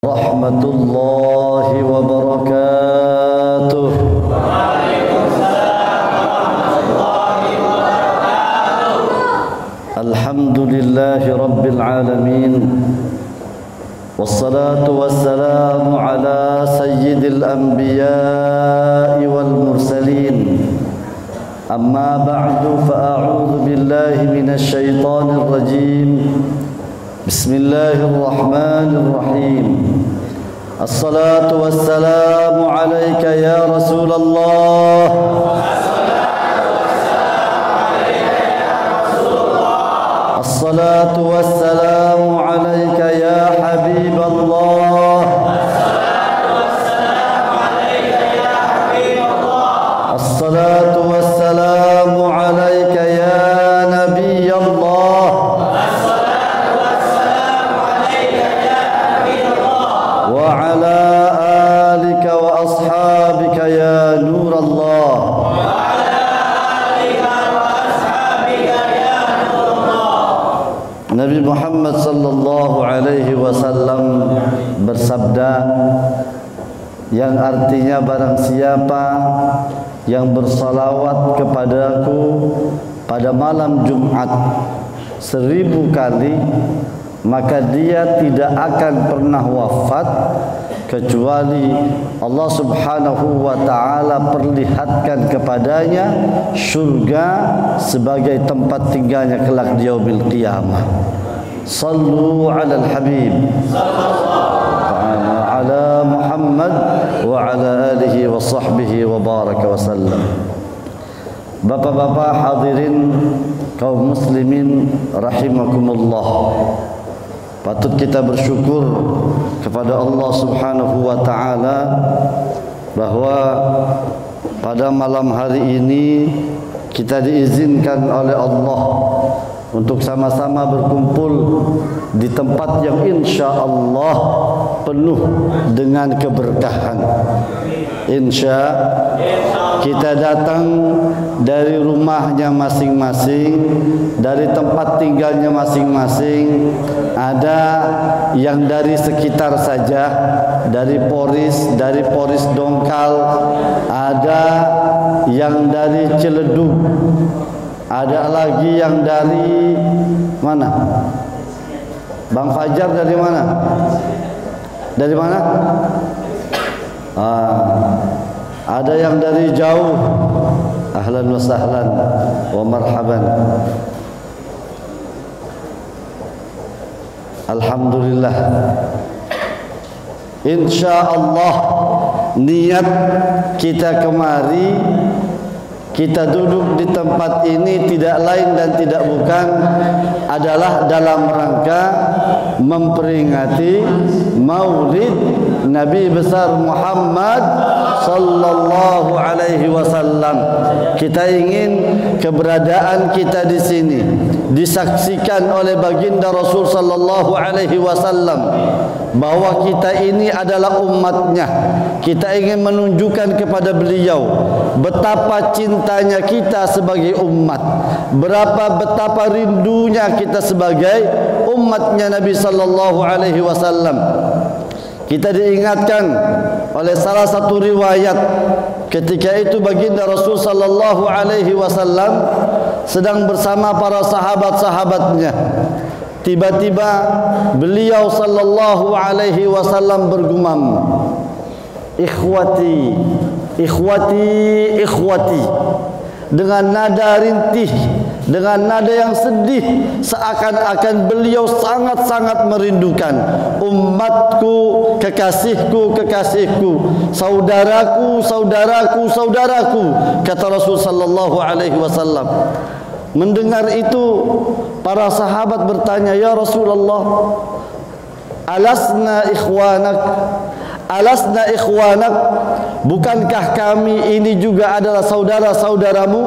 Rahmatullahi wa barakatuh. Alhamdulillahi rabbil alamin. Wassalatu wassalamu ala sayyidil anbiya'i wal mursalin. Amma ba'du fa a'udzu billahi minasy syaithanir rajim. Bismillahirrahmanirrahim. Assalatu wassalamu alayka ya Rasulullah. Assalatu wassalamu alayka ya Habiballah. Assalatu wassalamu alayka ya Nabiyallah. Wa ala alika wa ashabika ya Nurallah. Nabi Muhammad sallallahu alaihi wasallam bersabda, yang artinya barang siapa yang bersalawat kepadaku pada malam Jumat 1000 kali, maka dia tidak akan pernah wafat kecuali Allah Subhanahu wa ta'ala perlihatkan kepadanya surga sebagai tempat tinggalnya kelak di yaumil qiyamah. Sallu ala al-habib ala Muhammad wa ala alihi wa sahbihi wa baraka wa sallam. Bapak-bapak hadirin kaum muslimin rahimakumullah, patut kita bersyukur kepada Allah Subhanahu wa ta'ala bahwa pada malam hari ini kita diizinkan oleh Allah untuk sama-sama berkumpul di tempat yang insya Allah penuh dengan keberkahan. Insya kita datang dari rumahnya masing-masing, dari tempat tinggalnya masing-masing. Ada yang dari sekitar saja, dari Poris Dongkal, ada yang dari Ciledug, ada lagi yang dari mana? Bang Fajar dari mana? Dari mana? Ada yang dari jauh. Ahlan wa sahlan wa marhaban. Alhamdulillah. Insyaallah niat kita kemari, kita duduk di tempat ini tidak lain dan tidak bukan adalah dalam rangka memperingati Maulid Nabi besar Muhammad sallallahu alaihi wasallam. Kita ingin keberadaan kita di sini disaksikan oleh baginda Rasul sallallahu alaihi wasallam bahwa kita ini adalah umatnya. Kita ingin menunjukkan kepada beliau betapa cintanya kita sebagai umat, betapa rindunya kita sebagai umatnya Nabi sallallahu alaihi wasallam. Kita diingatkan oleh salah satu riwayat, ketika itu baginda Rasul sallallahu alaihi wasallam sedang bersama para sahabat-sahabatnya. Tiba-tiba beliau sallallahu alaihi wasallam bergumam, "Ikhwati, ikhwati, ikhwati," dengan nada rintih, dengan nada yang sedih, seakan-akan beliau sangat-sangat merindukan umatku, kekasihku, kekasihku, saudaraku, saudaraku, saudaraku, kata Rasul sallallahu alaihi wasallam. Mendengar itu, para sahabat bertanya, "Ya Rasulullah, alasna ikhwanak? Alasna ikhwanak? Bukankah kami ini juga adalah saudara-saudaramu?"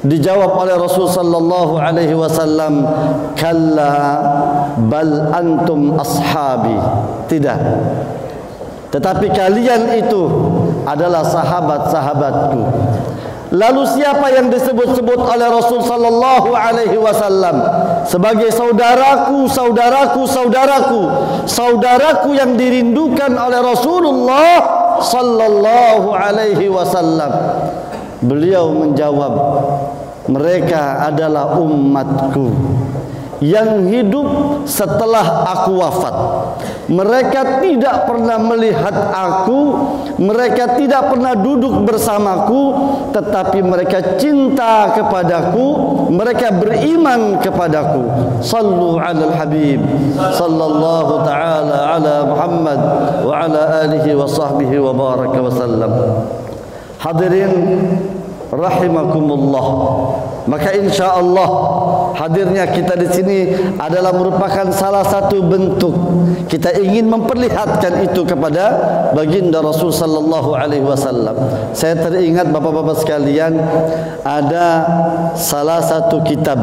Dijawab oleh Rasul sallallahu alaihi wasallam, "Kalla bal antum ashabi." Tidak. Tetapi kalian itu adalah sahabat-sahabatku. Lalu siapa yang disebut-sebut oleh Rasul sallallahu alaihi wasallam sebagai saudaraku, saudaraku, saudaraku, saudaraku yang dirindukan oleh Rasulullah sallallahu alaihi wasallam? Beliau menjawab, mereka adalah umatku yang hidup setelah aku wafat. Mereka tidak pernah melihat aku, mereka tidak pernah duduk bersamaku, tetapi mereka cinta kepadaku, mereka beriman kepadaku. Sallu alal habib sallallahu ta'ala ala Muhammad wa ala alihi wa sahbihi wa baraka wa sallam. Hadirin rahimakumullah, maka insyaallah hadirnya kita di sini adalah merupakan salah satu bentuk kita ingin memperlihatkan itu kepada baginda Rasul sallallahu alaihi wasallam. Saya teringat bapak-bapak sekalian, ada salah satu kitab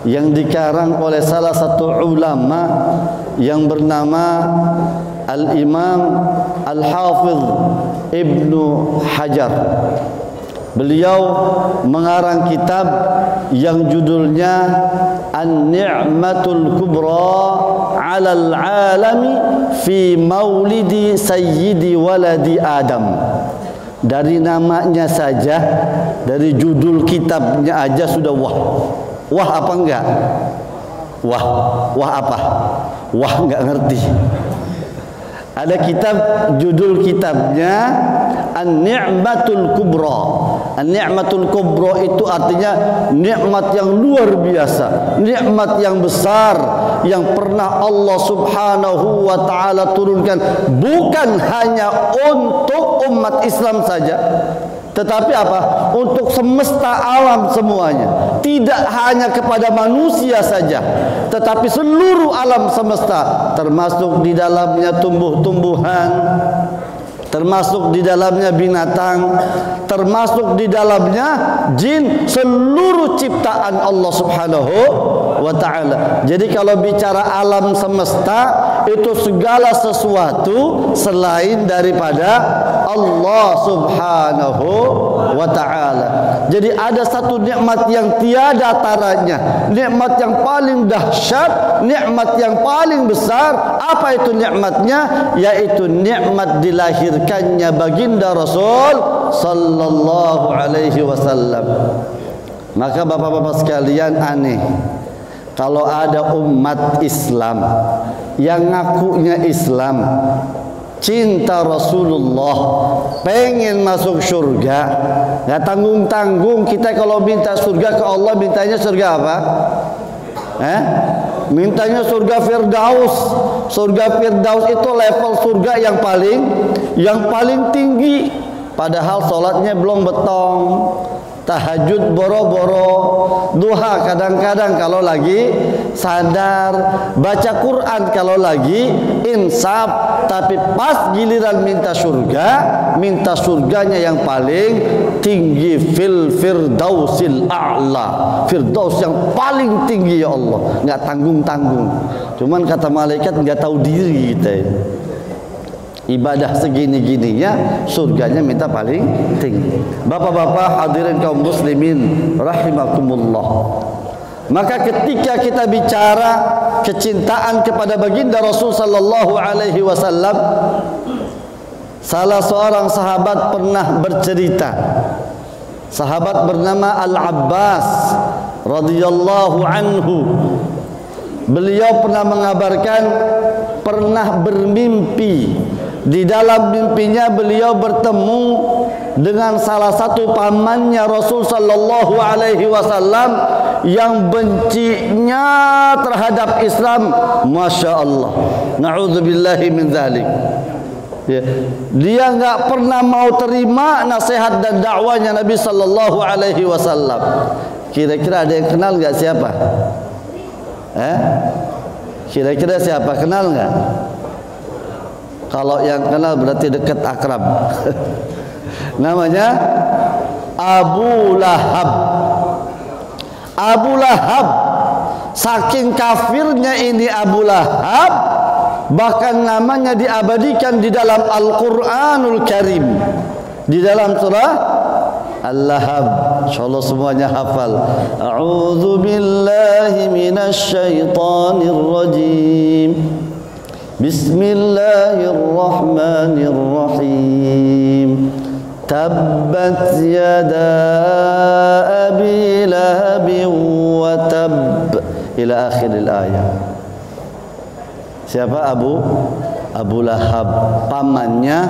yang dikarang oleh salah satu ulama yang bernama Al-Imam Al-Hafidh Ibnu Hajar. Beliau mengarang kitab yang judulnya An-Ni'matul Kubra 'alal 'alami fi Maulidi Sayyidi Waladi Adam. Dari namanya saja, dari judul kitabnya aja sudah wah. Wah apa enggak? Wah apa? Wah enggak ngerti. Ada kitab, judul kitabnya An-Ni'matul Kubra. An-Ni'matul Kubra itu artinya nikmat yang luar biasa, nikmat yang besar yang pernah Allah Subhanahu wa taala turunkan bukan hanya untuk umat Islam saja, tetapi apa? Untuk semesta alam semuanya. Tidak hanya kepada manusia saja, tetapi seluruh alam semesta, termasuk di dalamnya tumbuh-tumbuhan, termasuk di dalamnya binatang, termasuk di dalamnya jin, seluruh ciptaan Allah Subhanahu wa taala. Jadi kalau bicara alam semesta itu segala sesuatu selain daripada Allah Subhanahu wa taala. Jadi ada satu nikmat yang tiada taranya, nikmat yang paling dahsyat, nikmat yang paling besar. Apa itu nikmatnya? Yaitu nikmat dilahirkannya baginda Rasul sallallahu alaihi wasallam. Maka bapak-bapak sekalian, aneh kalau ada umat Islam yang ngakunya Islam, cinta Rasulullah, pengen masuk surga, nggak tanggung-tanggung. Kita kalau minta surga ke Allah, mintanya surga apa? Mintanya surga Firdaus. Surga Firdaus itu level surga yang paling tinggi. Padahal sholatnya belum betong, tahajud boro-boro, duha kadang-kadang kalau lagi sadar, baca Quran kalau lagi insaf. Tapi pas giliran minta surganya yang paling tinggi, fil firdausil a'la, firdaus yang paling tinggi ya Allah, nggak tanggung-tanggung. Cuman kata malaikat nggak tahu diri kita ini. Ibadah segini-gininya, surganya minta paling tinggi. Bapak-bapak hadirin kaum muslimin rahimakumullah. Maka ketika kita bicara kecintaan kepada baginda Rasul sallallahu alaihi wasallam, salah seorang sahabat pernah bercerita. Sahabat bernama Al-Abbas radhiyallahu anhu. Beliau pernah mengabarkan pernah bermimpi. Di dalam mimpinya beliau bertemu dengan salah satu pamannya Rasul sallallahu alaihi wasallam yang bencinya terhadap Islam. Masya Allah, na'udzubillahi min dzalik. Dia nggak pernah mau terima nasihat dan dakwanya Nabi sallallahu alaihi wasallam. Kira-kira ada yang kenal nggak siapa? Kira-kira siapa? Kenal nggak? Kalau yang kenal berarti dekat akrab. Namanya Abu Lahab. Abu Lahab, saking kafirnya ini Abu Lahab, bahkan namanya diabadikan di dalam Al-Quranul Karim, di dalam surah Al-Lahab. Insyaallah semuanya hafal. A'udzu billahi minasy syaithanir rajim. Bismillahirrahmanirrahim. Tabbat yada abi lahabin wa tabb ila akhiril ayat. Siapa Abu Lahab? Pamannya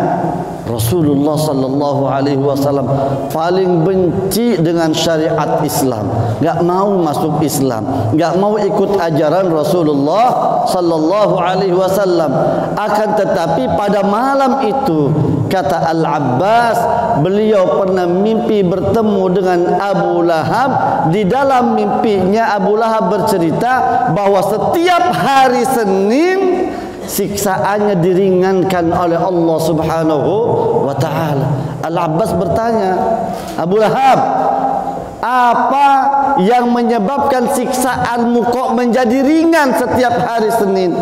Rasulullah sallallahu alaihi wasallam, paling benci dengan syariat Islam, enggak mau masuk Islam, enggak mau ikut ajaran Rasulullah sallallahu alaihi wasallam. Akan tetapi pada malam itu, kata Al-Abbas, beliau pernah mimpi bertemu dengan Abu Lahab. Di dalam mimpinya Abu Lahab bercerita bahwa setiap hari Senin siksaannya diringankan oleh Allah Subhanahu wa ta'ala. Al-Abbas bertanya, Abu Lahab, apa yang menyebabkan siksaanmu kok menjadi ringan setiap hari Senin?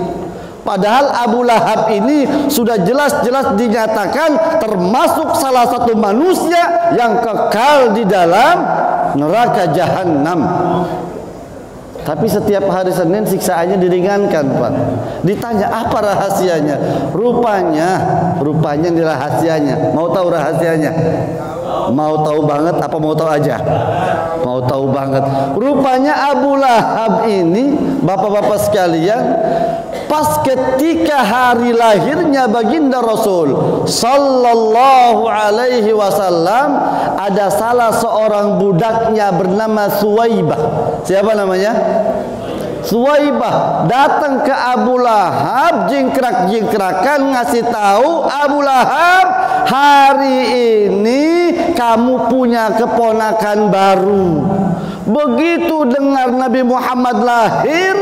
Padahal Abu Lahab ini sudah jelas-jelas dinyatakan termasuk salah satu manusia yang kekal di dalam neraka jahanam. Tapi setiap hari Senin siksaannya diringankan, Pak. Ditanya apa rahasianya? Rupanya ini rahasianya. Mau tahu rahasianya? Mau tahu banget apa mau tahu aja? Mau tahu banget. Rupanya Abu Lahab ini, bapak-bapak sekalian, pas ketika hari lahirnya baginda Rasul sallallahu alaihi wasallam, ada salah seorang budaknya bernama Suwaibah. Siapa namanya? Suwaibah datang ke Abu Lahab, jingkrak-jingkrakan ngasih tahu, Abu Lahab, hari ini kamu punya keponakan baru. Begitu dengar Nabi Muhammad lahir,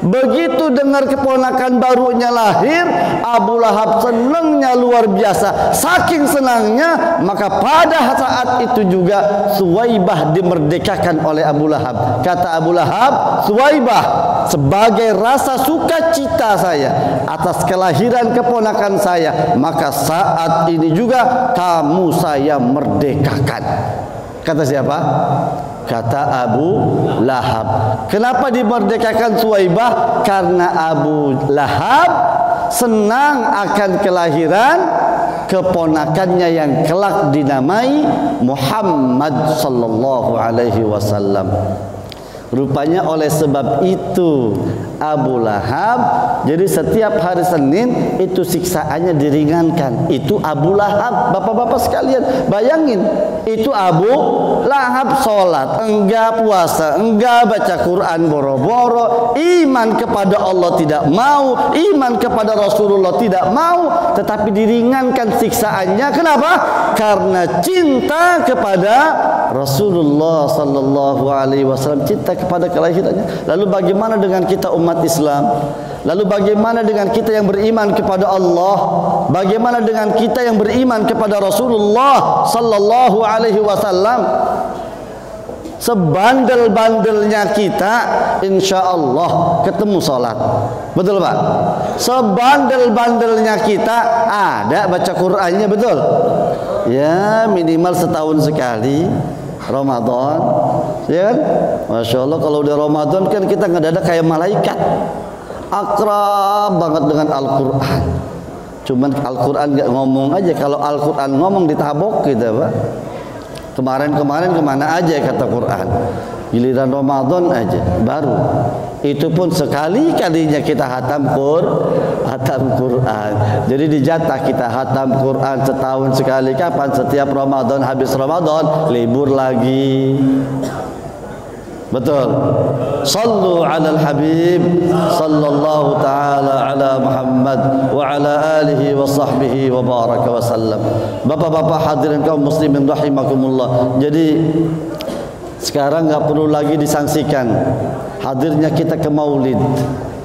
begitu dengar keponakan barunya lahir, Abu Lahab senangnya luar biasa. Saking senangnya, maka pada saat itu juga Suwaibah dimerdekakan oleh Abu Lahab. Kata Abu Lahab, Suwaibah, sebagai rasa sukacita saya atas kelahiran keponakan saya, maka saat ini juga kamu saya merdekakan. Kata siapa? Kata Abu Lahab. Kenapa dimerdekakan Suwaibah? Karena Abu Lahab senang akan kelahiran keponakannya yang kelak dinamai Muhammad sallallahu alaihi wasallam. Rupanya oleh sebab itu Abu Lahab, jadi setiap hari Senin itu siksaannya diringankan. Itu Abu Lahab, bapak-bapak sekalian. Bayangin, itu Abu Lahab sholat, enggak puasa, enggak baca Quran boro-boro, iman kepada Allah tidak mau, iman kepada Rasulullah tidak mau, tetapi diringankan siksaannya. Kenapa? Karena cinta kepada Rasulullah sallallahu alaihi wasallam, cinta kepada kelahirannya. Lalu bagaimana dengan kita umat Islam? Lalu bagaimana dengan kita yang beriman kepada Allah? Bagaimana dengan kita yang beriman kepada Rasulullah sallallahu alaihi wasallam? Sebandel-bandelnya kita, insya Allah ketemu sholat. Betul Pak? Sebandel-bandelnya kita ada baca Qur'annya, betul? Ya minimal setahun sekali Ramadan, ya kan? Masya Allah, kalau udah Ramadan kan kita ngedadak kayak malaikat, akrab banget dengan Al-Quran. Cuman Al-Quran gak ngomong aja. Kalau Al-Quran ngomong ditabok gitu Pak. Kemarin-kemarin kemana aja kata Quran, giliran Ramadan aja baru. Itu pun sekali-kalinya kita hatam Quran. Jadi dijatah kita hatam Quran setahun sekali. Kapan? Setiap Ramadan. Habis Ramadan libur lagi. Betul. Sallu alal habib sallallahu ta'ala ala Muhammad wa ala alihi wa sahbihi wa baraka wa sallam. Bapak-bapak hadirin kaum muslimin rahimakumullah. Jadi sekarang nggak perlu lagi disangsikan hadirnya kita ke maulid.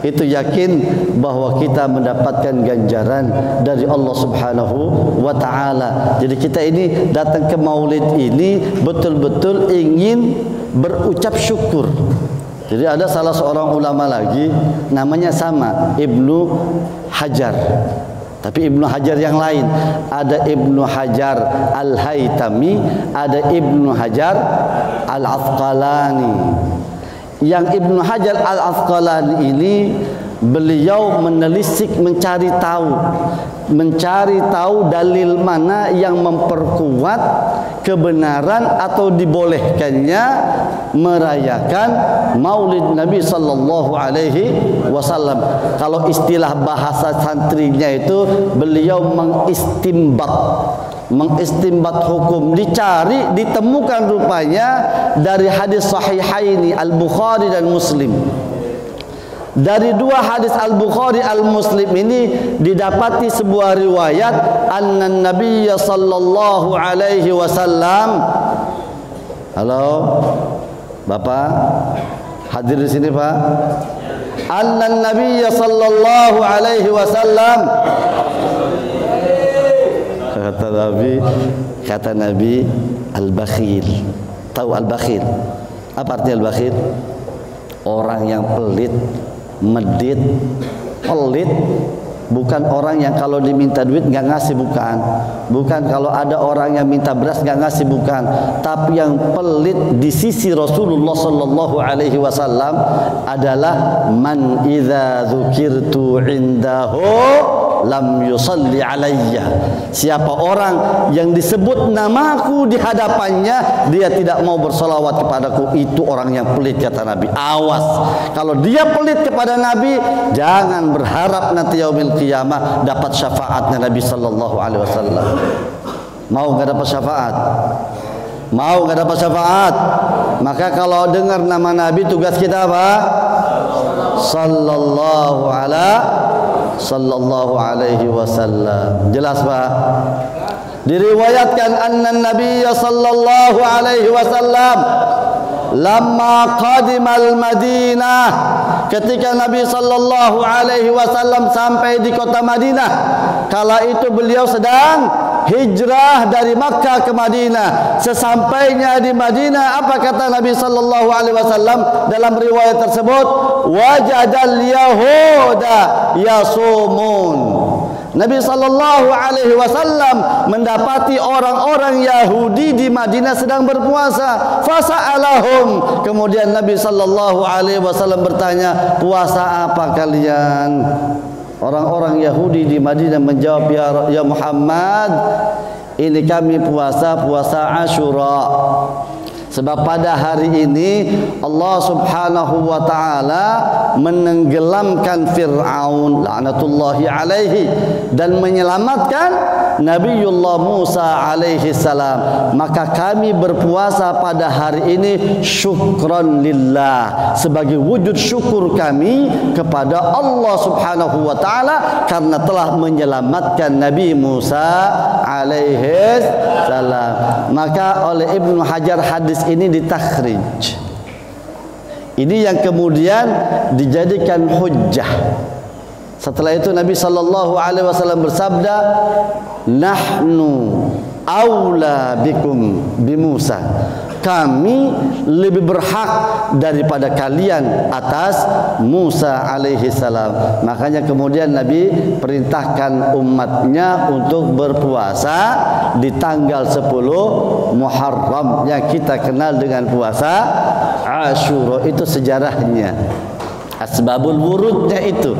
Itu yakin bahwa kita mendapatkan ganjaran dari Allah Subhanahu wa ta'ala. Jadi kita ini datang ke maulid ini betul-betul ingin berucap syukur. Jadi ada salah seorang ulama lagi namanya sama Ibnu Hajar, Tapi Ibnu Hajar yang lain, ada Ibnu Hajar Al-Haytami, ada Ibnu Hajar Al-Asqalani. Yang Ibnu Hajar Al-Asqalani ini beliau menelisik, mencari tahu dalil mana yang memperkuat kebenaran atau dibolehkannya merayakan Maulid Nabi sallallahu alaihi wasallam. Kalau istilah bahasa santrinya itu beliau mengistimbat hukum, dicari, ditemukan rupanya dari hadis sahihaini Al-Bukhari dan Muslim. Dari dua hadis Al-Bukhari Al-Muslim ini didapati sebuah riwayat anna Nabiyya sallallahu alaihi wasallam. Halo Bapak, hadir di sini Pak. Anna Nabiyya sallallahu alaihi wasallam, kata Nabi al-bakhil. Tahu al-bakhil? Apa artinya al-bakhil? Orang yang pelit, medit. Pelit bukan orang yang kalau diminta duit nggak ngasih, bukan kalau ada orang yang minta beras nggak ngasih, bukan. Tapi yang pelit di sisi Rasulullah sallallahu alaihi wasallam adalah man idza dzukirtu indahu lam yusalli alayya. Siapa orang yang disebut namaku di hadapannya dia tidak mau bersolawat kepadaku, itu orang yang pelit, kata Nabi. Awas, kalau dia pelit kepada Nabi, jangan berharap nanti yaumil qiyamah dapat syafaatnya Nabi sallallahu alaihi wasallam. Mau enggak dapat syafaat? Mau enggak dapat syafaat? Maka kalau dengar nama Nabi, tugas kita apa? Sallallahu alaihi wasallam. Jelas Pak? Diriwayatkan anna Nabiyya sallallahu alaihi wasallam lamma qadimal Madinah, ketika Nabi sallallahu alaihi wasallam sampai di kota Madinah, kala itu beliau sedang hijrah dari Makkah ke Madinah. Sesampainya di Madinah, apa kata Nabi sallallahu alaihi wasallam dalam riwayat tersebut? Wajadal yahuda yasumun. Nabi sallallahu alaihi wasallam mendapati orang-orang Yahudi di Madinah sedang berpuasa. Fasa'alahum. Kemudian Nabi sallallahu alaihi wasallam bertanya, "Puasa apa kalian?" Orang-orang Yahudi di Madinah menjawab, "Ya Muhammad, ini kami puasa Asyura. Sebab pada hari ini Allah subhanahu wa ta'ala menenggelamkan Fir'aun laknatullahi alaihi dan menyelamatkan Nabiullah Musa alaihi salam. Maka kami berpuasa pada hari ini syukran lillah, sebagai wujud syukur kami kepada Allah subhanahu wa ta'ala karena telah menyelamatkan Nabi Musa alaihi salam." Maka oleh Ibnu Hajar hadis ini ditakhrij. Ini yang kemudian dijadikan hujjah. Setelah itu Nabi sallallahu alaihi wasallam bersabda, "Nahnu aula bikum bi Musa." Kami lebih berhak daripada kalian atas Musa alaihi salam. Makanya kemudian Nabi perintahkan umatnya untuk berpuasa di tanggal 10 Muharram yang kita kenal dengan puasa Asyura. Itu sejarahnya, asbabul wurudnya itu.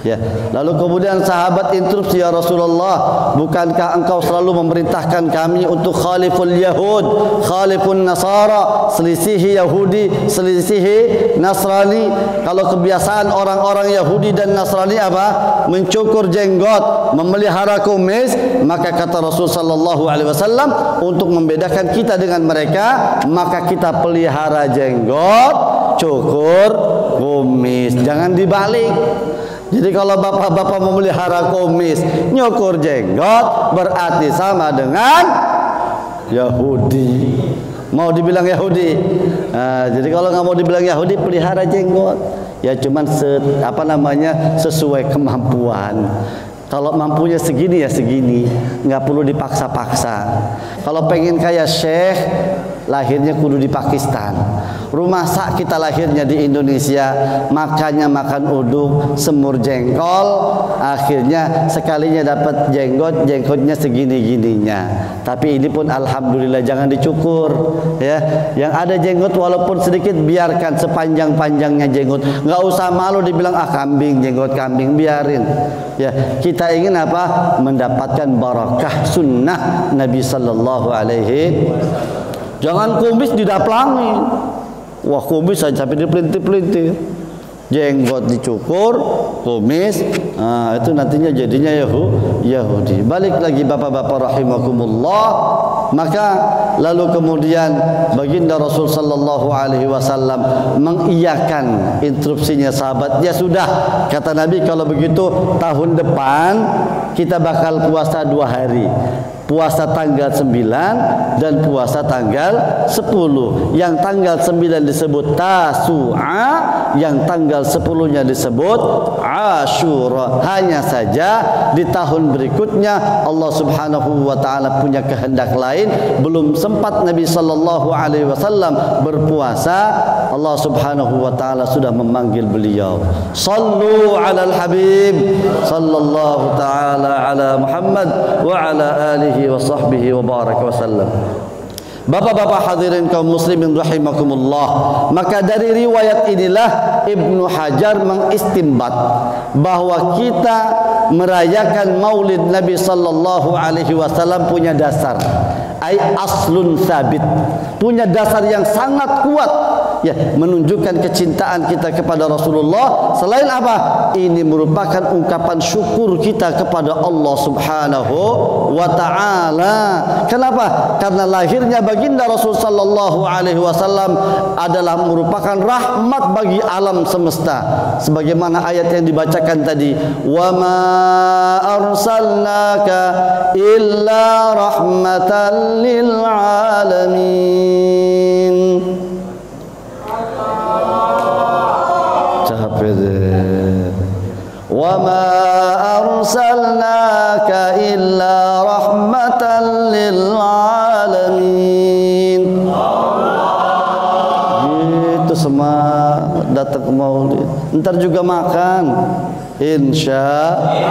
Ya. Lalu kemudian sahabat interupsi, "Ya Rasulullah, bukankah engkau selalu memerintahkan kami untuk khaliful Yahud, khalifun Nasara, selisihi Yahudi, selisihi Nasrani? Kalau kebiasaan orang-orang Yahudi dan Nasrani apa? Mencukur jenggot, memelihara kumis. Maka kata Rasul sallallahu alaihi wasallam, untuk membedakan kita dengan mereka, maka kita pelihara jenggot, cukur kumis. Jangan dibalik. Jadi kalau bapak-bapak memelihara kumis, nyukur jenggot, berarti sama dengan Yahudi. Mau dibilang Yahudi. Jadi kalau nggak mau dibilang Yahudi, pelihara jenggot. Ya cuman sesuai kemampuan. Kalau mampunya segini ya segini, nggak perlu dipaksa-paksa. Kalau pengen kayak Syekh, lahirnya kudu di Pakistan. Rumah sak kita lahirnya di Indonesia, makannya makan uduk, semur jengkol, akhirnya sekalinya dapat jenggotnya segini-gininya. Tapi ini pun alhamdulillah jangan dicukur ya. Yang ada jenggot walaupun sedikit biarkan sepanjang-panjangnya jenggot. Enggak usah malu dibilang kambing, jenggot kambing, biarin. Ya, kita ingin apa? Mendapatkan barakah sunnah Nabi sallallahu alaihi. Jangan kumis didaplangin. Wah, kumis saja sampai dipelintir-pelintir. Jenggot dicukur, kumis, itu nantinya jadinya Yahudi. Balik lagi bapak-bapak rahimakumullah. Maka lalu kemudian baginda Rasul sallallahu alaihi wasallam mengiyakan instruksinya sahabat. Ya sudah, kata Nabi, kalau begitu tahun depan kita bakal puasa 2 hari. Puasa tanggal 9 dan puasa tanggal 10. Yang tanggal 9 disebut Tasu'a, yang tanggal 10-nya disebut Ashura. Hanya saja di tahun berikutnya Allah Subhanahu wa taala punya kehendak lain, belum sempat Nabi sallallahu alaihi wasallam berpuasa, Allah Subhanahu wa taala sudah memanggil beliau. Sallu 'alal habib sallallahu taala ala Muhammad wa ala alihi wa sahbihi wa baraka wasallam. Bapak-bapak hadirin kaum muslimin rahimakumullah, maka dari riwayat inilah Ibnu Hajar mengistimbat bahwa kita merayakan Maulid Nabi sallallahu alaihi wasallam punya dasar, ai aslun sabit, punya dasar yang sangat kuat, ya, menunjukkan kecintaan kita kepada Rasulullah. Selain apa? Ini merupakan ungkapan syukur kita kepada Allah Subhanahu wa taala. Kenapa? Karena lahirnya baginda Rasul sallallahu alaihi wasallam adalah merupakan rahmat bagi alam semesta. Sebagaimana ayat yang dibacakan tadi, wa ma arsalnaka illa rahmatan lil alamin. Capek deh. Wa ma arsalnaka illa rahmatan lil alamin. Gitu semua datang ke Maulid. Ntar juga makan. Insyaallah.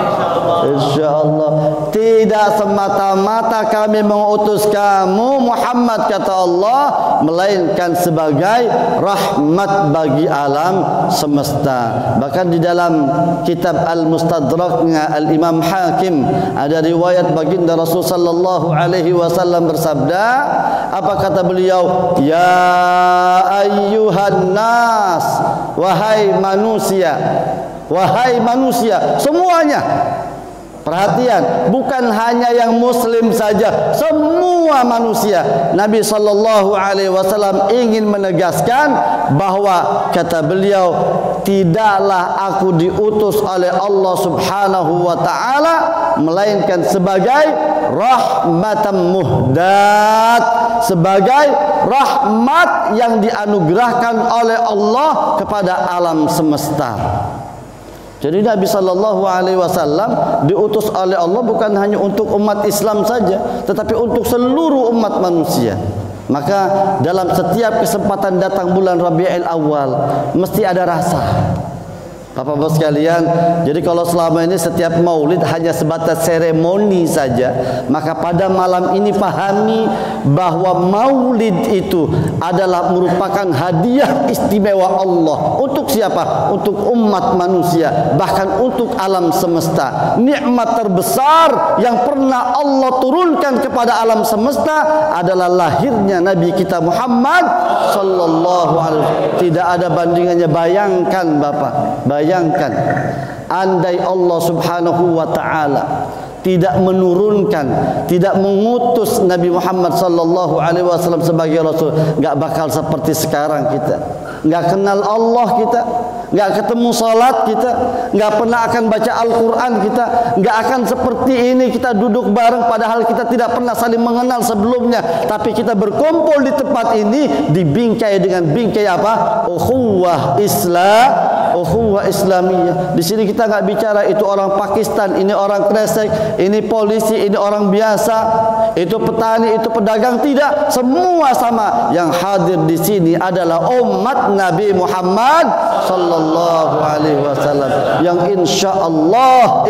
Tidak semata-mata kami mengutus kamu Muhammad, kata Allah, melainkan sebagai rahmat bagi alam semesta. Bahkan di dalam kitab Al-Mustadraknya Al-Imam Hakim ada riwayat baginda Rasul sallallahu alaihi wasallam bersabda, apa kata beliau? Ya ayyuhan nas, wahai manusia. Wahai manusia semuanya. Perhatian, bukan hanya yang muslim saja, semua manusia. Nabi sallallahu alaihi wasallam ingin menegaskan bahwa kata beliau, tidaklah aku diutus oleh Allah Subhanahu wa taala melainkan sebagai rahmatan muhdat, sebagai rahmat yang dianugerahkan oleh Allah kepada alam semesta. Jadi Nabi sallallahu alaihi wasallam diutus oleh Allah bukan hanya untuk umat Islam saja, tetapi untuk seluruh umat manusia. Maka dalam setiap kesempatan datang bulan Rabiul Awal mesti ada rasa. Bapak-bapak sekalian, jadi kalau selama ini setiap maulid hanya sebatas seremoni saja, maka pada malam ini pahami bahwa maulid itu adalah merupakan hadiah istimewa Allah. Untuk siapa? Untuk umat manusia, bahkan untuk alam semesta. Nikmat terbesar yang pernah Allah turunkan kepada alam semesta adalah lahirnya Nabi kita Muhammad sallallahu alaihi wasallam. Tidak ada bandingannya. Bayangkan Bapak, bayangkan andai Allah Subhanahu wa taala tidak menurunkan, tidak mengutus Nabi Muhammad sallallahu alaihi wasallam sebagai rasul, enggak bakal seperti sekarang kita. Enggak kenal Allah kita, enggak ketemu salat kita, enggak pernah akan baca Al-Qur'an kita, enggak akan seperti ini kita duduk bareng padahal kita tidak pernah saling mengenal sebelumnya, tapi kita berkumpul di tempat ini dibingkai dengan bingkai apa? Ukhuwah Islam. ukhuwah Islamiyah. Di sini kita enggak bicara itu orang Pakistan, ini orang kresek, ini polisi, ini orang biasa, itu petani, itu pedagang, tidak. Semua sama. Yang hadir di sini adalah umat Nabi Muhammad sallallahu alaihi wasallam yang insyaallah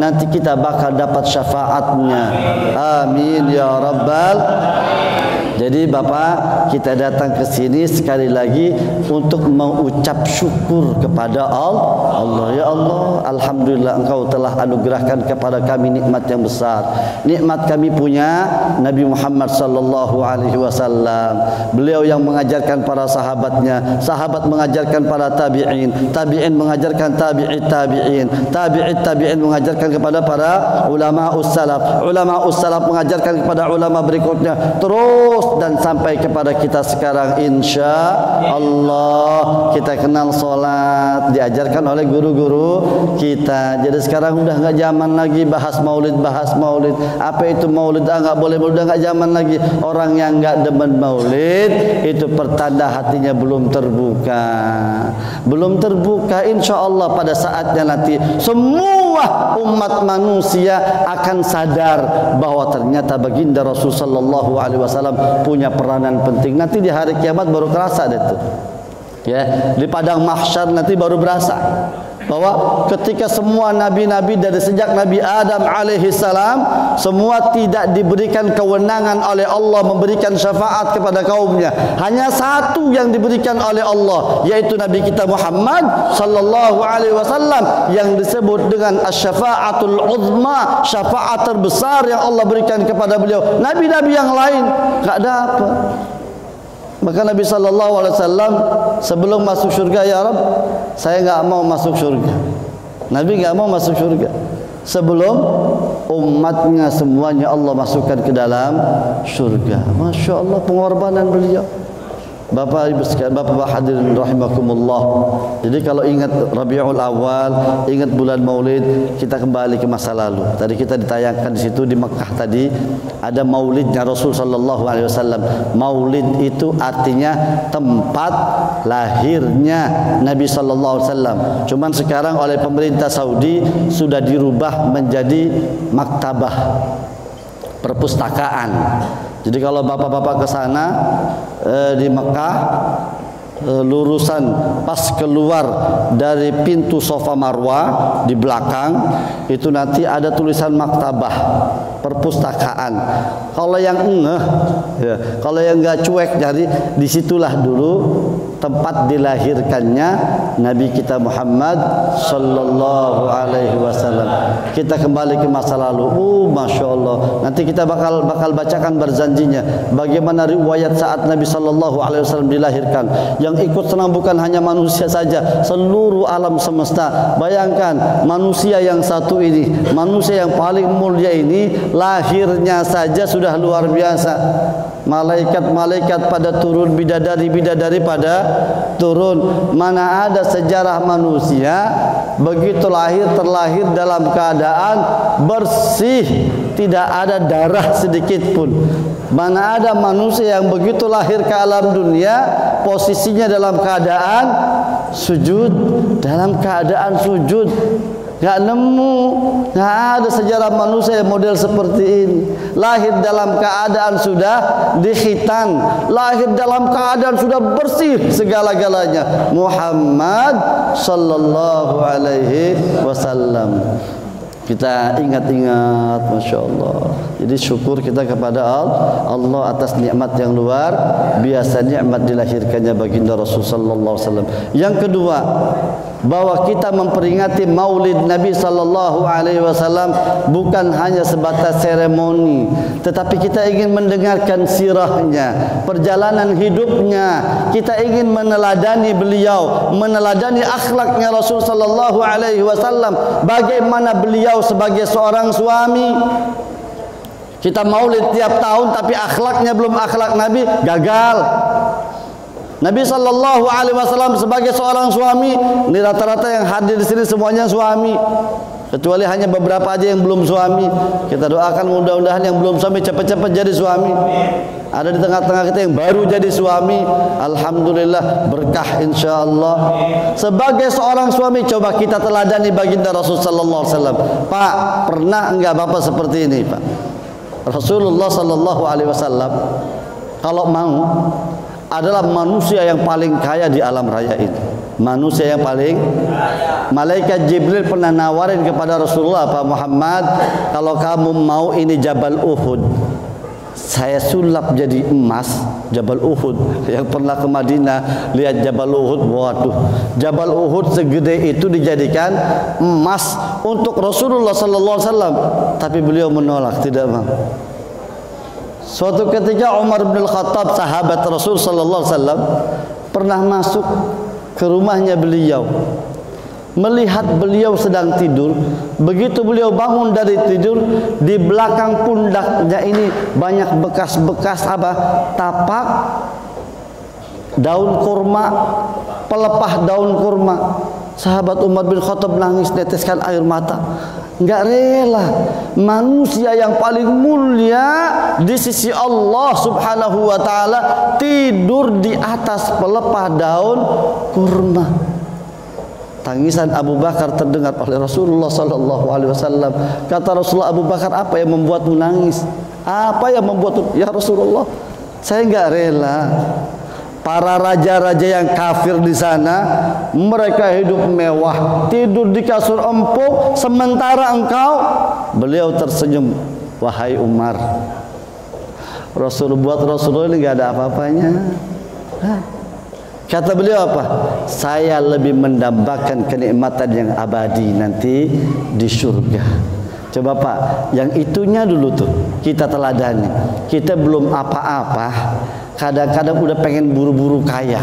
nanti kita bakal dapat syafaatnya. Amin ya rabbal. Jadi Bapak, kita datang ke sini sekali lagi untuk mengucap syukur kepada Allah. Ya Allah, alhamdulillah Engkau telah anugerahkan kepada kami nikmat yang besar. Nikmat kami punya Nabi Muhammad sallallahu alaihi wasallam. Beliau yang mengajarkan para sahabatnya, sahabat mengajarkan para tabi'in, tabi'in mengajarkan tabi'it tabi'in, tabi'it tabi'in mengajarkan kepada para ulama ussalaf, ulama ussalaf mengajarkan kepada ulama berikutnya, terus dan sampai kepada kita sekarang. Insya Allah kita kenal solat, diajarkan oleh guru-guru kita. Jadi sekarang udah nggak zaman lagi bahas maulid. Apa itu maulid? Nggak boleh, udah nggak zaman lagi. Orang yang nggak demen maulid itu pertanda hatinya belum terbuka. Insya Allah pada saatnya nanti semua umat manusia akan sadar bahwa ternyata baginda Rasul sallallahu alaihi wasallam punya peranan penting. Nanti di hari kiamat baru kerasa itu. Ya, di padang mahsyar nanti baru berasa bahwa ketika semua nabi-nabi dari sejak Nabi Adam alaihi salam semua tidak diberikan kewenangan oleh Allah memberikan syafaat kepada kaumnya. Hanya satu yang diberikan oleh Allah, yaitu Nabi kita Muhammad sallallahu alaihi wasallam yang disebut dengan asy-syafa'atul uzma, syafaat terbesar yang Allah berikan kepada beliau. Nabi-nabi yang lain enggak dapat. Maka Nabi sallallahu alaihi wasallam sebelum masuk surga, ya Rabb, saya enggak mau masuk surga. Nabi enggak mau masuk surga sebelum umatnya semuanya Allah masukkan ke dalam surga. Masya Allah pengorbanan beliau. Bapak Ibu sekalian, Bapak hadirin rahimakumullah. Jadi kalau ingat Rabiul Awal, ingat bulan Maulid, kita kembali ke masa lalu. Tadi kita ditayangkan di situ di Mekah tadi ada Maulidnya Rasul sallallahu alaihi wasallam. Maulid itu artinya tempat lahirnya Nabi sallallahu alaihi wasallam. Cuman sekarang oleh pemerintah Saudi sudah dirubah menjadi maktabah, perpustakaan. Jadi kalau bapak-bapak ke sana di Mekah, lurusan pas keluar dari pintu Safa Marwah di belakang itu nanti ada tulisan maktabah, perpustakaan. Kalau yang ngeh, ya, kalau yang enggak cuek, jadi disitulah dulu tempat dilahirkannya Nabi kita Muhammad sallallahu alaihi wasallam. Kita kembali ke masa lalu. Masya Allah. Nanti kita bakal bacakan berjanjinya bagaimana riwayat saat Nabi sallallahu alaihi wasallam dilahirkan. Yang ikut senang bukan hanya manusia saja, seluruh alam semesta. Bayangkan manusia yang satu ini, manusia yang paling mulia ini, lahirnya saja sudah luar biasa. Malaikat-malaikat pada turun, bidadari-bidadari pada turun. Mana ada sejarah manusia begitu terlahir dalam keadaan bersih, tidak ada darah sedikit pun. Mana ada manusia yang begitu lahir ke alam dunia posisinya dalam keadaan sujud, dalam keadaan sujud. Nggak nemu, nggak ada sejarah manusia yang model seperti ini. Lahir dalam keadaan sudah dikhitan, lahir dalam keadaan sudah bersih segala-galanya. Muhammad sallallahu alaihi wasallam. Kita ingat-ingat, Masya Allah. Jadi syukur kita kepada Allah atas nikmat yang luar biasa, nikmat dilahirkannya baginda Rasul sallallahu alaihi wasallam. Yang kedua, bahwa kita memperingati Maulid Nabi sallallahu alaihi wasallam bukan hanya sebatas seremoni, tetapi kita ingin mendengarkan sirahnya, perjalanan hidupnya. Kita ingin meneladani beliau, meneladani akhlaknya Rasul sallallahu alaihi wasallam, bagaimana beliau sebagai seorang suami. Kita maulid tiap tahun tapi akhlaknya belum akhlak Nabi, gagal. Nabi sallallahu alaihi wasallam sebagai seorang suami, ini rata-rata yang hadir di sini semuanya suami. kecuali hanya beberapa aja yang belum suami. Kita doakan mudah-mudahan yang belum suami cepat-cepat jadi suami. Ada di tengah-tengah kita yang baru jadi suami, alhamdulillah berkah insyaallah. Sebagai seorang suami, coba kita teladani baginda Rasul sallallahu alaihi wasallam. Pak, pernah enggak Bapak seperti ini, Pak? Rasulullah sallallahu alaihi wasallam kalau mau adalah manusia yang paling kaya di alam raya ini. Manusia yang paling kaya. Malaikat Jibril pernah nawarin kepada Rasulullah, Pak Muhammad, kalau kamu mau ini Jabal Uhud, saya sulap jadi emas. Jabal Uhud, yang pernah ke Madinah lihat Jabal Uhud, waduh, Jabal Uhud segede itu dijadikan emas untuk Rasulullah sallallahu alaihi wasallam, tapi beliau menolak, tidak mau. Suatu ketika Umar bin Khattab, sahabat Rasul sallallahu alaihi wasallam, pernah masuk ke rumahnya beliau, melihat beliau sedang tidur. Begitu beliau bangun dari tidur, di belakang pundaknya ini banyak bekas-bekas apa? Tapak daun kurma, pelepah daun kurma. Sahabat Umar bin Khattab nangis, neteskan air mata. Enggak rela manusia yang paling mulia di sisi Allah Subhanahu wa taala tidur di atas pelepah daun kurma. Tangisan Abu Bakar terdengar oleh Rasulullah sallallahu alaihi wasallam. Kata Rasulullah, Abu Bakar, apa yang membuatmu nangis? Apa yang membuatmu? Ya Rasulullah, saya enggak rela. Para raja-raja yang kafir di sana, mereka hidup mewah, tidur di kasur empuk, sementara engkau, beliau tersenyum, wahai Umar. Rasulullah ini enggak ada apa-apanya. Kata beliau apa? Saya lebih mendambakan kenikmatan yang abadi nanti di surga. Coba Pak, yang itunya dulu tuh kita teladani. Kita belum apa-apa, kadang-kadang udah pengen buru-buru kaya.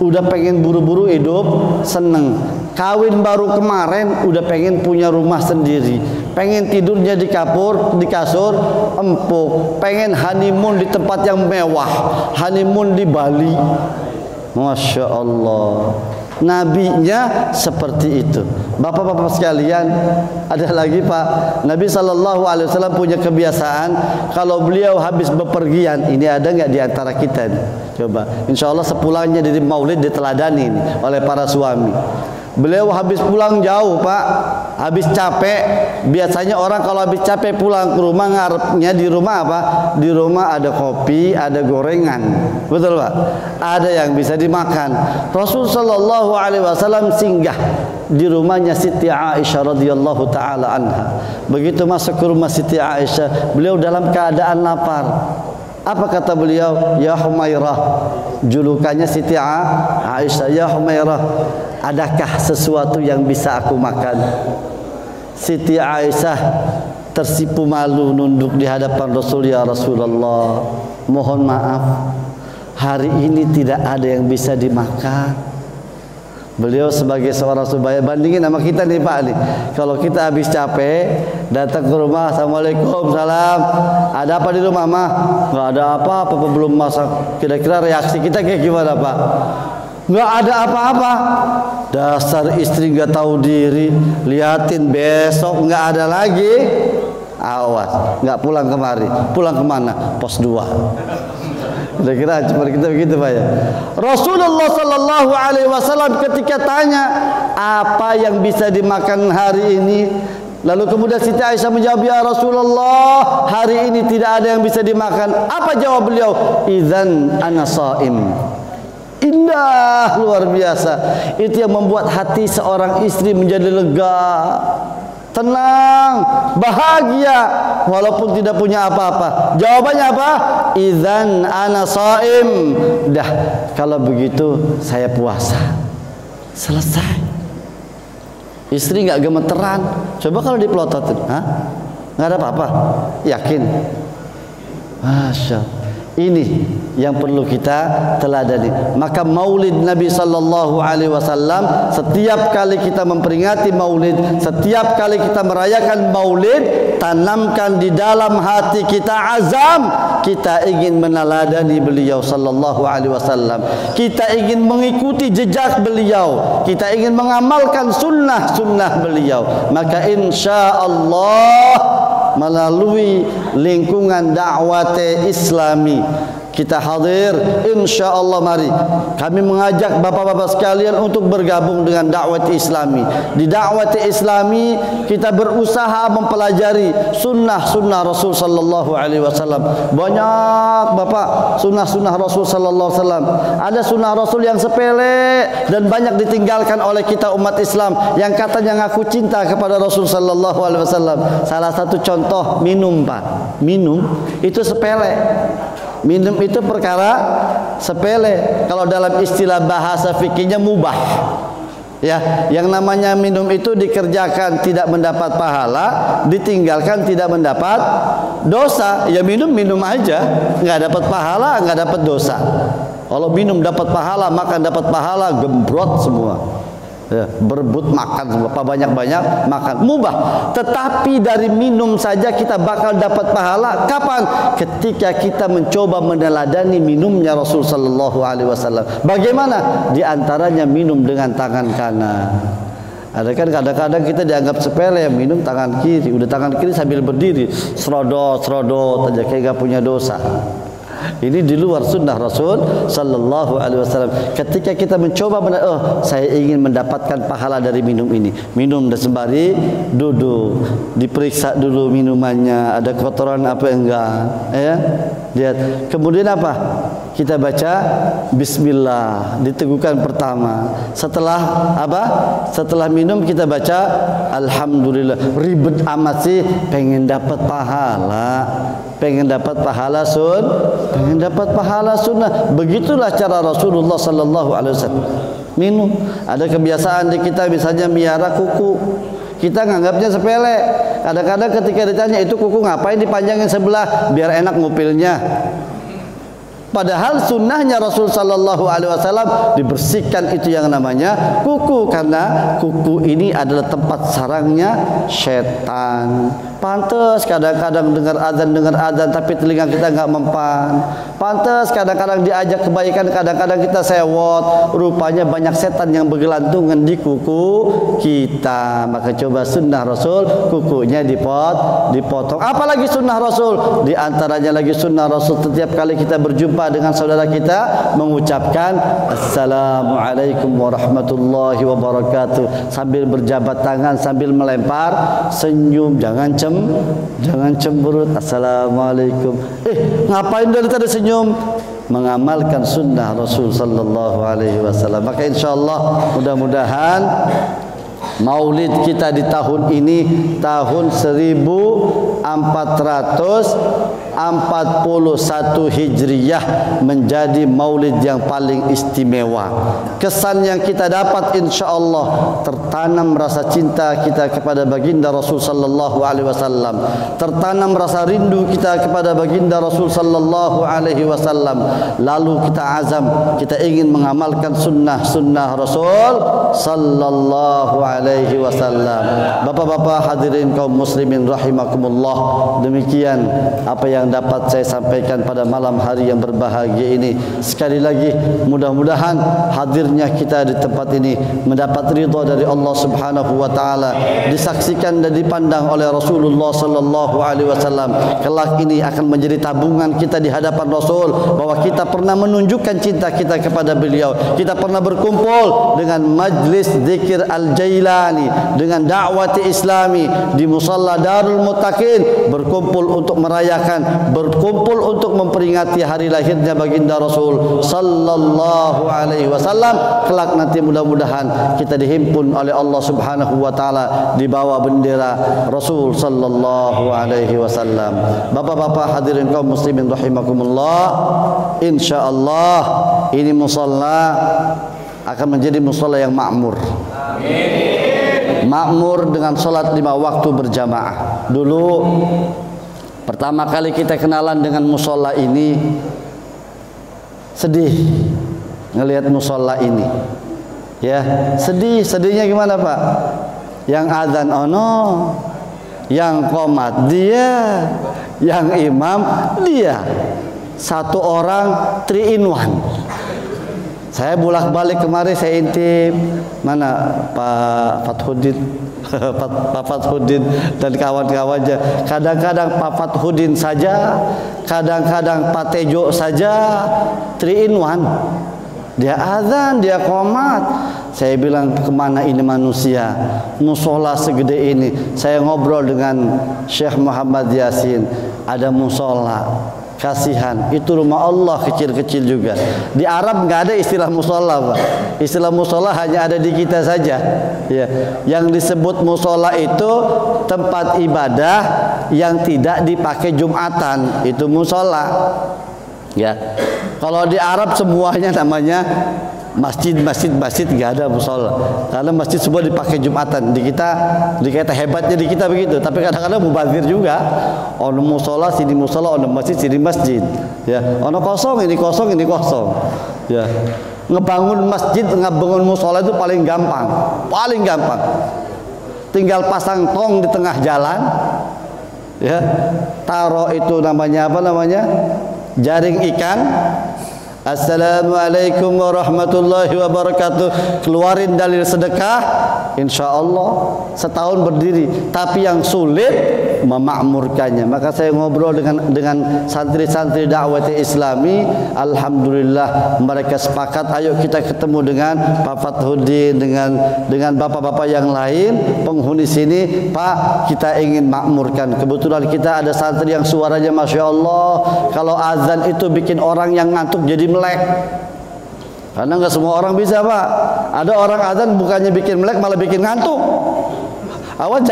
Udah pengen buru-buru hidup seneng. Kawin baru kemarin udah pengen punya rumah sendiri, pengen tidurnya di kasur empuk, pengen honeymoon di tempat yang mewah, honeymoon di Bali. Masya Allah, nabinya seperti itu. Bapak-bapak sekalian, ada lagi Pak, Nabi sallallahu alaihi wasallam punya kebiasaan kalau beliau habis bepergian, ini ada nggak di antara kita nih? Coba, insya Allah sepulangnya dari Maulid diteladani nih oleh para suami. Beliau habis pulang jauh Pak, habis capek. Biasanya orang kalau habis capek pulang ke rumah, ngarepnya di rumah apa? Di rumah ada kopi, ada gorengan, betul Pak? Ada yang bisa dimakan. Rasul sallallahu alaihi wasallam singgah di rumahnya Siti Aisyah radhiyallahu taala anha. Begitu masuk ke rumah Siti Aisyah, beliau dalam keadaan lapar. Apa kata beliau? Ya Humairah, julukannya Siti Aisyah. Ya Humairah, adakah sesuatu yang bisa aku makan? Siti Aisyah tersipu malu nunduk di hadapan Rasul. Ya Rasulullah, mohon maaf, hari ini tidak ada yang bisa dimakan. Beliau sebagai seorang subaya, bandingin sama kita nih Pak nih. Kalau kita habis capek datang ke rumah, assalamualaikum, salam, ada apa di rumah mah? Nggak ada apa-apa, belum masak. Kira-kira reaksi kita kayak gimana Pak? Nggak ada apa-apa. Dasar istri nggak tahu diri. Liatin besok nggak ada lagi. Awas, nggak pulang kemari. Pulang kemana? Pos 2. Kira-kira cuma kita begitu Pak ya. Rasulullah sallallahu alaihi wasallam ketika tanya apa yang bisa dimakan hari ini, lalu kemudian Siti Aisyah menjawab, ya Rasulullah, hari ini tidak ada yang bisa dimakan. Apa jawab beliau? Idzan ana shaim. Indah, luar biasa. Itu yang membuat hati seorang istri menjadi lega, tenang, bahagia walaupun tidak punya apa-apa. Jawabannya apa? Idzan ana shaim. Dah, kalau begitu saya puasa. Selesai. Istri nggak gemeteran. Coba kalau dipelototin, hah? Nggak ada apa-apa. Yakin? Masya Allah. Ini yang perlu kita teladani. Maka maulid Nabi sallallahu alaihi wasallam, setiap kali kita memperingati maulid, setiap kali kita merayakan maulid, tanamkan di dalam hati kita azam kita ingin meneladani beliau sallallahu alaihi wasallam. Kita ingin mengikuti jejak beliau, kita ingin mengamalkan sunnah-sunnah beliau. Maka insyaallah melalui lingkungan dakwah Islami kita hadir, insyaallah mari kami mengajak bapak-bapak sekalian untuk bergabung dengan dakwah Islami. Di dakwah Islami kita berusaha mempelajari sunnah-sunnah Rasul sallallahu alaihi wasallam. Banyak bapak sunnah-sunnah Rasul sallallahu alaihi wasallam. Ada sunnah Rasul yang sepele dan banyak ditinggalkan oleh kita umat Islam yang katanya ngaku cinta kepada Rasul sallallahu alaihi wasallam. Salah satu contoh minum, Pak. Minum itu sepele. Minum itu perkara sepele. Kalau dalam istilah bahasa fikihnya mubah. Ya, yang namanya minum itu dikerjakan tidak mendapat pahala, ditinggalkan tidak mendapat dosa. Ya minum aja, nggak dapat pahala, nggak dapat dosa. Kalau minum dapat pahala, makan dapat pahala, gembrot semua. Ya, berebut makan semua, banyak-banyak makan, mubah. Tetapi dari minum saja kita bakal dapat pahala. Kapan? Ketika kita mencoba meneladani minumnya Rasul sallallahu alaihi wasallam. Bagaimana? Di antaranya minum dengan tangan kanan. Ada kan kadang-kadang kita dianggap sepele, minum tangan kiri, udah tangan kiri sambil berdiri, serodot aja kayak gak punya dosa. Ini di luar sunnah Rasul sallallahu alaihi wasallam. Ketika kita mencoba saya ingin mendapatkan pahala dari minum ini. Minum dan sembari duduk, diperiksa dulu minumannya, ada kotoran apa enggak, ya. Lihat. Kemudian apa? Kita baca bismillah, diteguhkan pertama. Setelah apa? Setelah minum kita baca alhamdulillah. Ribet amat sih, pengen dapat pahala. Pengen dapat pahala pengen dapat pahala sunnah. Begitulah cara Rasulullah sallallahu alaihi wasallam minum. Ada kebiasaan di kita misalnya miara kuku. Kita nganggapnya sepele. Kadang-kadang ketika ditanya itu kuku ngapain dipanjangin sebelah biar enak ngupilnya. Padahal sunnahnya Rasul sallallahu alaihi wasallam dibersihkan itu yang namanya kuku, karena kuku ini adalah tempat sarangnya setan. Pantes kadang-kadang dengar azan tapi telinga kita enggak mempan. Pantes kadang-kadang diajak kebaikan, kadang-kadang kita sewot. Rupanya banyak setan yang bergelantungan di kuku kita. Maka coba sunnah Rasul, kukunya dipotong. Apalagi sunnah Rasul? Di antaranya lagi sunnah Rasul setiap kali kita berjumpa dengan saudara kita mengucapkan assalamualaikum warahmatullahi wabarakatuh sambil berjabat tangan, sambil melempar senyum, jangan cemberut. Assalamualaikum. Ngapain dari tadi senyum? Mengamalkan sunnah Rasul sallallahu alaihi wasallam. Maka insyaallah mudah-mudahan maulid kita di tahun ini, tahun 1441 Hijriyah, menjadi maulid yang paling istimewa. Kesan yang kita dapat insyaallah tertanam rasa cinta kita kepada baginda Rasul sallallahu alaihi wasallam, tertanam rasa rindu kita kepada baginda Rasul sallallahu alaihi wasallam. Lalu kita azam, kita ingin mengamalkan sunnah-sunnah Rasul sallallahu alaihi wasallam. Bapak-bapak hadirin kaum muslimin rahimakumullah, demikian apa yang dapat saya sampaikan pada malam hari yang berbahagia ini. Sekali lagi mudah-mudahan hadirnya kita di tempat ini mendapat ridha dari Allah Subhanahu wa taala, disaksikan dan dipandang oleh Rasulullah sallallahu alaihi wasallam. Kelak ini akan menjadi tabungan kita di hadapan Rasul bahwa kita pernah menunjukkan cinta kita kepada beliau. Kita pernah berkumpul dengan majlis zikir Al-Jailani, dengan dakwah Islami di musalla Darul Muttaqin, berkumpul untuk merayakan, berkumpul untuk memperingati hari lahirnya baginda Rasul sallallahu alaihi wasallam. Kelak nanti mudah-mudahan kita dihimpun oleh Allah Subhanahu wa taala di bawah bendera Rasul sallallahu alaihi wasallam. Bapak-bapak hadirin kaum muslimin rahimakumullah, insyaallah ini musalla akan menjadi musalla yang makmur. Amin. Makmur dengan salat 5 waktu berjamaah. Dulu pertama kali kita kenalan dengan musalla ini sedih ngelihat musola ini. Ya, sedihnya gimana Pak? Yang azan ono, yang qomat dia, yang imam dia. Satu orang 3 in 1. Saya bolak-balik kemarin, saya intip mana Pak Fathuddin dan kawan-kawannya. Kadang-kadang Pak Fathuddin saja, kadang-kadang Pak Tejo saja, 3 in 1. Dia azan, dia qomat. Saya bilang, kemana ini manusia? Musola segede ini. Saya ngobrol dengan Syekh Muhammad Yasin. Ada musola, kasihan. Itu rumah Allah kecil-kecil juga. Di Arab nggak ada istilah musola, Pak. Istilah musola hanya ada di kita saja. Ya. Yang disebut musola itu tempat ibadah yang tidak dipakai Jumatan. Itu musola. Ya. Kalau di Arab semuanya namanya masjid nggak ada musola, karena masjid semua dipakai Jumatan. Di kita hebatnya di kita begitu, tapi kadang-kadang mubazir juga. Ono musola sini musola, ono masjid sini masjid. Ya, ono kosong ini kosong. Ya, ngebangun masjid, ngebangun musola itu paling gampang. Tinggal pasang tong di tengah jalan. Ya, taruh itu namanya apa namanya? Jaring ikan. Assalamualaikum warahmatullahi wabarakatuh. Keluarin dalil sedekah, insya Allah setahun berdiri. Tapi yang sulit memakmurkannya. Maka saya ngobrol dengan santri-santri dakwah Islami. Alhamdulillah mereka sepakat. Ayo kita ketemu dengan Pak Fathuddin, dengan bapak-bapak yang lain penghuni sini. Pak, kita ingin makmurkan. Kebetulan kita ada santri yang suaranya masya Allah. Kalau azan itu bikin orang yang ngantuk jadi melek. Karena nggak semua orang bisa, Pak. Ada orang azan bukannya bikin melek malah bikin ngantuk. Awas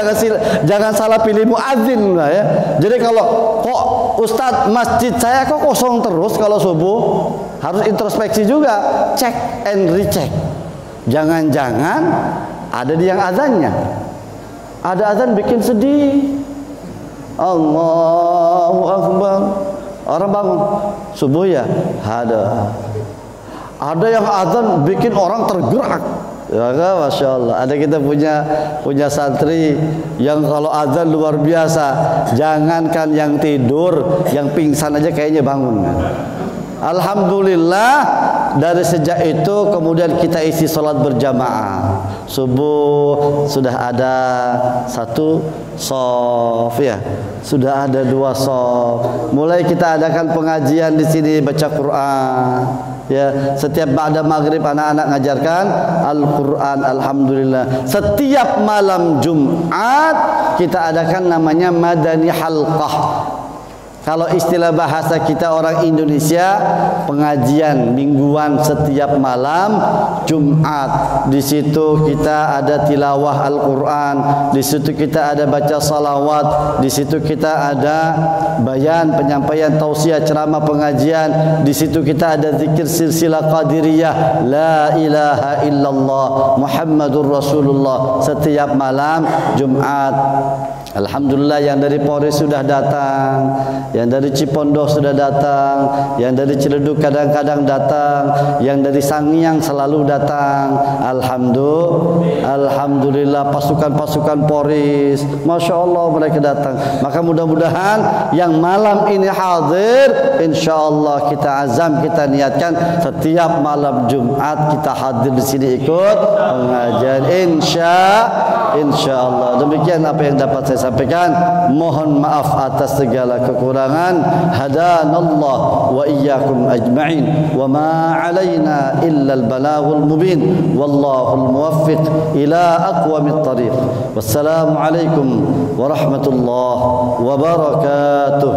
jangan salah pilih muadzin lah ya. Jadi kalau kok Ustadz masjid saya kok kosong terus kalau subuh, harus introspeksi juga, cek and recheck. Jangan-jangan ada di yang azannya. Ada azan bikin sedih. Allahu Akbar. Orang bangun subuh ya, ada yang azan bikin orang tergerak. Ya kan, masya Allah. Ada kita punya santri yang kalau azan luar biasa. Jangankan yang tidur, yang pingsan aja kayaknya bangun. Alhamdulillah dari sejak itu kemudian kita isi sholat berjamaah. Subuh sudah ada 1 shaf ya, sudah ada 2 shaf. Mulai kita adakan pengajian di sini baca Quran. Ya, setiap ba'da maghrib anak-anak ngajarkan Al-Quran. Alhamdulillah. Setiap malam Jumat kita adakan namanya Madani Halqah. Kalau istilah bahasa kita orang Indonesia, pengajian mingguan setiap malam Jumat. Di situ kita ada tilawah Al-Quran, di situ kita ada baca salawat, di situ kita ada bayan, penyampaian tausiah, ceramah, pengajian. Di situ kita ada zikir silsilah qadiriyah, la ilaha illallah Muhammadur Rasulullah setiap malam Jumat. Alhamdulillah yang dari Polri sudah datang, yang dari Cipondoh sudah datang, yang dari Ciledug kadang-kadang datang, yang dari Sangiang selalu datang. Alhamdulillah pasukan-pasukan Polri, masya Allah mereka datang. Maka mudah-mudahan yang malam ini hadir, insya Allah kita azam, kita niatkan setiap malam Jumat kita hadir di sini ikut pengajian. Insya Allah. Demikian apa yang dapat saya sampaikan. Mohon maaf atas segala kekurangan. Hadanallah wa iyyakum ajma'in. Wa ma 'alaina illa al-balaghul mubin. Wallahul muwaffiq ila aqwamit thariq. Wassalamu alaikum warahmatullahi wabarakatuh.